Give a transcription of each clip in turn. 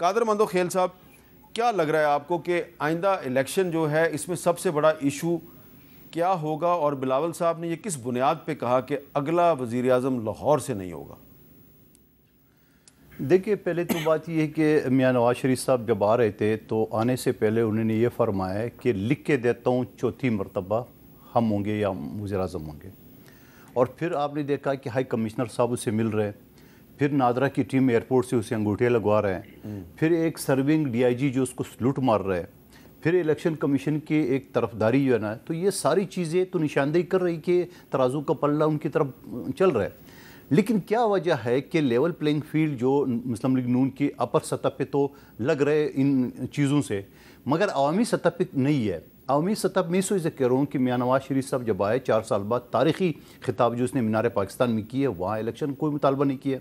कादर मंदो खेल साहब, क्या लग रहा है आपको कि आइंदा इलेक्शन जो है इसमें सबसे बड़ा इशू क्या होगा, और बिलावल साहब ने ये किस बुनियाद पे कहा कि अगला वज़ीर आज़म लाहौर से नहीं होगा? देखिए, पहले तो बात यह है कि मियां नवाज शरीफ साहब जब आ रहे थे तो आने से पहले उन्होंने ये फरमाया कि लिख के देता हूँ चौथी मरतबा हम होंगे या वज़ीर आज़म होंगे। और फिर आपने देखा कि हाई कमिश्नर साहब उससे मिल रहे हैं, फिर नादरा की टीम एयरपोर्ट से उसे अंगूठियाँ लगवा रहे हैं, फिर एक सर्विंग DIG जो उसको सलूट मार रहे हैं, फिर इलेक्शन कमीशन की एक तरफदारी जो है ना, तो ये सारी चीज़ें तो निशानदेही कर रही कि तराजू का पल्ला उनकी तरफ चल रहा है। लेकिन क्या वजह है कि लेवल प्लेइंग फील्ड जो मुस्लिम लीग नून की अपर सतह पे तो लग रहे इन चीज़ों से, मगर अवामी सतह पे नहीं है। अवामी सतह मैं इस वजह से कह रहा हूँ कि मियां नवाज शरीफ साहब जब आए 4 साल बाद, तारीखी खिताब जो उसने मीनार पाकिस्तान में की है, वहाँ इलेक्शन कोई मुतालबा नहीं किया।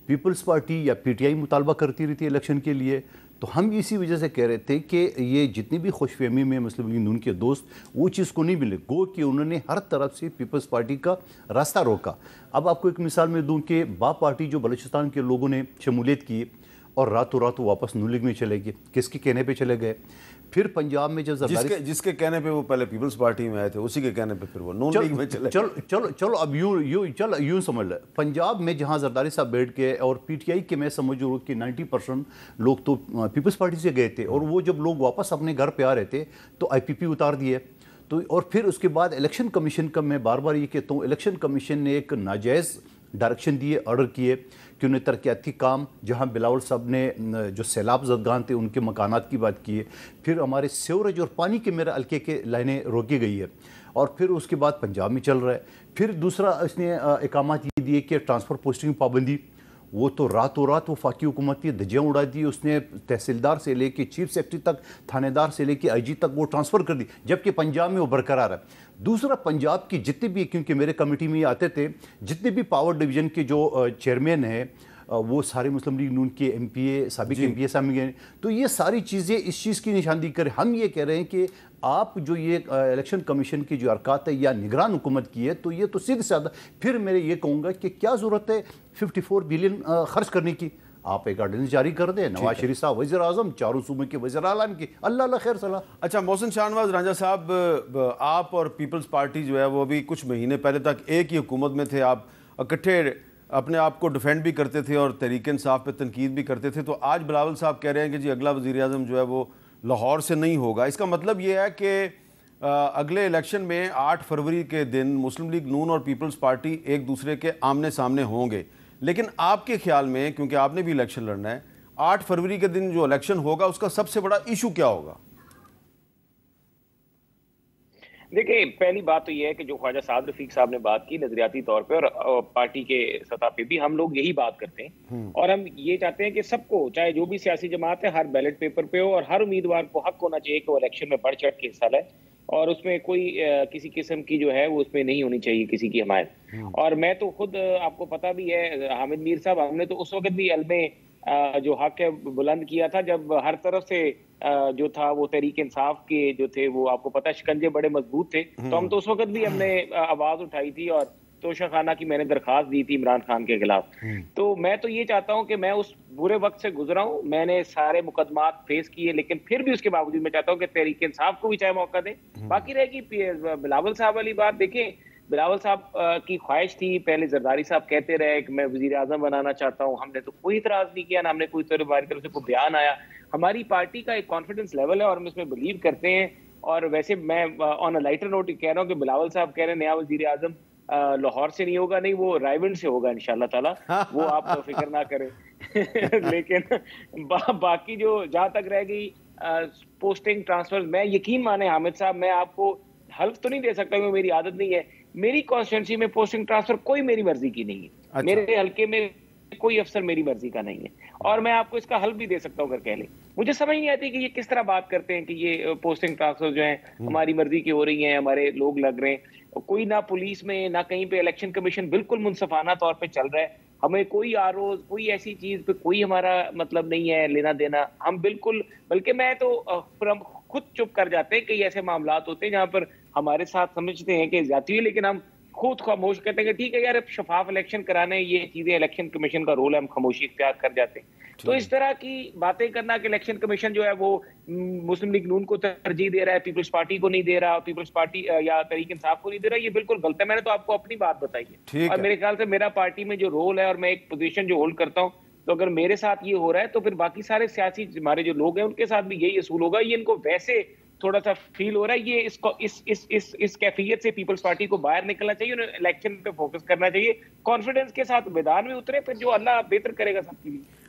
पीपल्स पार्टी या PTI मुतालबा करती रहती है इलेक्शन के लिए। तो हम इसी वजह से कह रहे थे कि ये जितनी भी खुशफहमी में मुस्लिम लीग नून के दोस्त, वो चीज़ को नहीं मिले, गो कि उन्होंने हर तरफ से पीपल्स पार्टी का रास्ता रोका। अब आपको एक मिसाल में दूं कि बाप पार्टी जो बलूचिस्तान के लोगों ने शमूलियत की और रातों रात वापस नून लीग में चले गए, किसके कहने पे चले गए। फिर पंजाब में जब जिसके कहने पे वो पहले पीपल्स पार्टी में आए थे, उसी के कहने पे फिर वो नून लीग में चले। चलो अब यूं समझ ले, पंजाब में जहां जरदारी साहब बैठ के और PTI के, मैं समझ रहा हूँ कि 90% लोग तो पीपल्स पार्टी से गए थे, और वो जब लोग वापस अपने घर पे आ रहे थे तो IPP उतार दिए। तो और फिर उसके बाद इलेक्शन कमीशन का, मैं बार बार ये कहता हूँ, इलेक्शन कमीशन ने एक नाजायज़ डायरेक्शन दिए, ऑर्डर किए कि उन्हें तरक्याती काम, जहां बिलावल साहब ने जो सैलाब जदगान थे उनके मकानात की बात की है, फिर हमारे सीवरेज और पानी के मेरे हल्के के लाइनें रोकी गई है, और फिर उसके बाद पंजाब में चल रहा है। फिर दूसरा इसने इकामात ये दिए कि ट्रांसफ़र पोस्टिंग पाबंदी, वो तो रातों रात वो फाकी हुकूमत की धज्जियाँ उड़ा दी। उसने तहसीलदार से लेके चीफ सेक्रेटरी तक, थानेदार से लेके IG तक वो ट्रांसफ़र कर दी, जबकि पंजाब में वो बरकरार है। दूसरा, पंजाब की जितने भी, क्योंकि मेरे कमेटी में आते थे, जितने भी पावर डिवीज़न के जो चेयरमैन हैं वो सारे मुस्लिम लीग नून के MPA, साबिक MPA शामिल हैं। तो ये सारी चीज़ें इस चीज़ की निशानदेही करें। हम ये कह रहे हैं कि आप जो ये इलेक्शन कमीशन की जो हरकत है या निगरान हुकूमत की है, तो ये तो सीधे साधा। फिर मैं ये कहूँगा कि क्या ज़रूरत है 54 बिलियन खर्च करने की? आप एक ऑर्डिनेंस जारी कर दें, नवाज शरीफ साहब वज़ीर आज़म, चारों सूबे के वज़ीर आला की, अल्लाह खैर सलाह। अच्छा, मोहसिन शाहनवाज रांझा साहब, आप और पीपल्स पार्टी जो है वो अभी कुछ महीने पहले तक एक ही हुकूमत में थे, आप इकट्ठे अपने आप को डिफेंड भी करते थे और तहरीक इंसाफ पे तनकीद भी करते थे। तो आज बिलावल साहब कह रहे हैं कि जी अगला वज़ीर आज़म जो है वो लाहौर से नहीं होगा। इसका मतलब ये है कि अगले इलेक्शन में 8 फरवरी के दिन मुस्लिम लीग नून और पीपल्स पार्टी एक दूसरे के आमने सामने होंगे। लेकिन आपके ख्याल में, क्योंकि आपने भी इलेक्शन लड़ना है, 8 फरवरी के दिन जो इलेक्शन होगा उसका सबसे बड़ा इशू क्या होगा? देखिए, पहली बात तो यह है कि जो ख्वाजा साद रफीक साहब ने बात की नजरियाती तौर पे, और पार्टी के सतह पे भी हम लोग यही बात करते हैं, और हम ये चाहते हैं कि सबको, चाहे जो भी सियासी जमात है, हर बैलेट पेपर पे हो और हर उम्मीदवार को हक होना चाहिए कि वो इलेक्शन में बढ़ चढ़ के हिस्सा ले, और उसमें कोई किसी किस्म की जो है वो उसमें नहीं होनी चाहिए किसी की हमायत। और मैं तो खुद, आपको पता भी है हामिद मीर साहब, हमने तो उस वक्त भी अलमे जो हक है बुलंद किया था जब हर तरफ से जो था वो तहरीक इंसाफ के जो थे वो, आपको पता है, शिकंजे बड़े मजबूत थे। तो हम तो उस वक्त भी हमने आवाज उठाई थी और तोशा खाना की मैंने दरखास्त दी थी इमरान खान के खिलाफ। तो मैं तो ये चाहता हूं कि मैं उस बुरे वक्त से गुजरा हूं, मैंने सारे मुकदमात फेस किए, लेकिन फिर भी उसके बावजूद मैं चाहता हूं कि तहरीक इंसाफ को भी चाहे मौका दें। बाकी रहेगी बिलावल साहब वाली बात। देखिए, बिलावल साहब की ख्वाहिश थी, पहले जरदारी साहब कहते रहे कि मैं वजीर आजम बनाना चाहता हूँ, हमने तो कोई इतराज नहीं किया, ना हमने कोई हमारी तरफ से कोई बयान आया। हमारी पार्टी का एक कॉन्फिडेंस लेवल है और हम इसमें बिलीव करते हैं। और वैसे मैं ऑन अ लाइटर नोट कह रहा हूँ कि बिलावल साहब कह रहे हैं नया वजीर आजम लाहौर से नहीं होगा, नहीं, वो रायबंड से होगा इंशाल्लाह ताला, वो आप फिक्र ना करें। लेकिन बाकी जो जहां तक रह गई पोस्टिंग ट्रांसफर, मैं यकीन माने हामिद साहब, मैं आपको हल्फ तो नहीं दे सकता, क्योंकि मेरी आदत नहीं है। मेरी कॉन्स्टिट्यूंसी में पोस्टिंग ट्रांसफर कोई मेरी मर्जी की नहीं है। अच्छा। मेरे हल्के में कोई अफसर मेरी मर्जी का नहीं है, और मैं आपको इसका हल भी दे सकता हूँ अगर कह लें। मुझे समझ नहीं आती कि ये किस तरह बात करते हैं कि ये पोस्टिंग ट्रांसफर जो है हमारी मर्जी की हो रही है, हमारे लोग लग रहे हैं। कोई ना पुलिस में ना कहीं पे इलेक्शन कमीशन बिल्कुल मुनसफाना तौर पे चल रहा है। हमें कोई आरोप, कोई ऐसी चीज पे कोई हमारा मतलब नहीं है लेना देना। हम बिल्कुल, बल्कि मैं तो हम खुद चुप कर जाते हैं कि ऐसे मामला होते हैं जहां पर हमारे साथ समझते हैं कि ज्यादती है, लेकिन हम खुद खामोश कहते हैं कि ठीक है यार, अब शफाफ इलेक्शन कराने, ये चीजें इलेक्शन कमीशन का रोल है, हम खामोशी इख्तियार कर जाते हैं। तो इस तरह की बातें करना कि इलेक्शन कमीशन जो है वो मुस्लिम लीग नून को तरजीह दे रहा है, पीपल्स पार्टी को नहीं दे रहा, पीपल्स पार्टी या तहरीक इंसाफ को नहीं दे रहा, ये बिल्कुल गलत है। मैंने तो आपको अपनी बात बताई है और मेरे ख्याल से मेरा पार्टी में जो रोल है और मैं एक पोजीशन जो होल्ड करता हूं, तो अगर मेरे साथ ये हो रहा है तो फिर बाकी सारे सियासी हमारे जो लोग हैं उनके साथ भी यही असूल होगा। ये इनको वैसे थोड़ा सा फील हो रहा है, ये इसको इस कैफियत से पीपल्स पार्टी को बाहर निकलना चाहिए, उन्हें इलेक्शन पे फोकस करना चाहिए, कॉन्फिडेंस के साथ मैदान में उतरे, फिर जो अल्लाह बेहतर करेगा सबके लिए।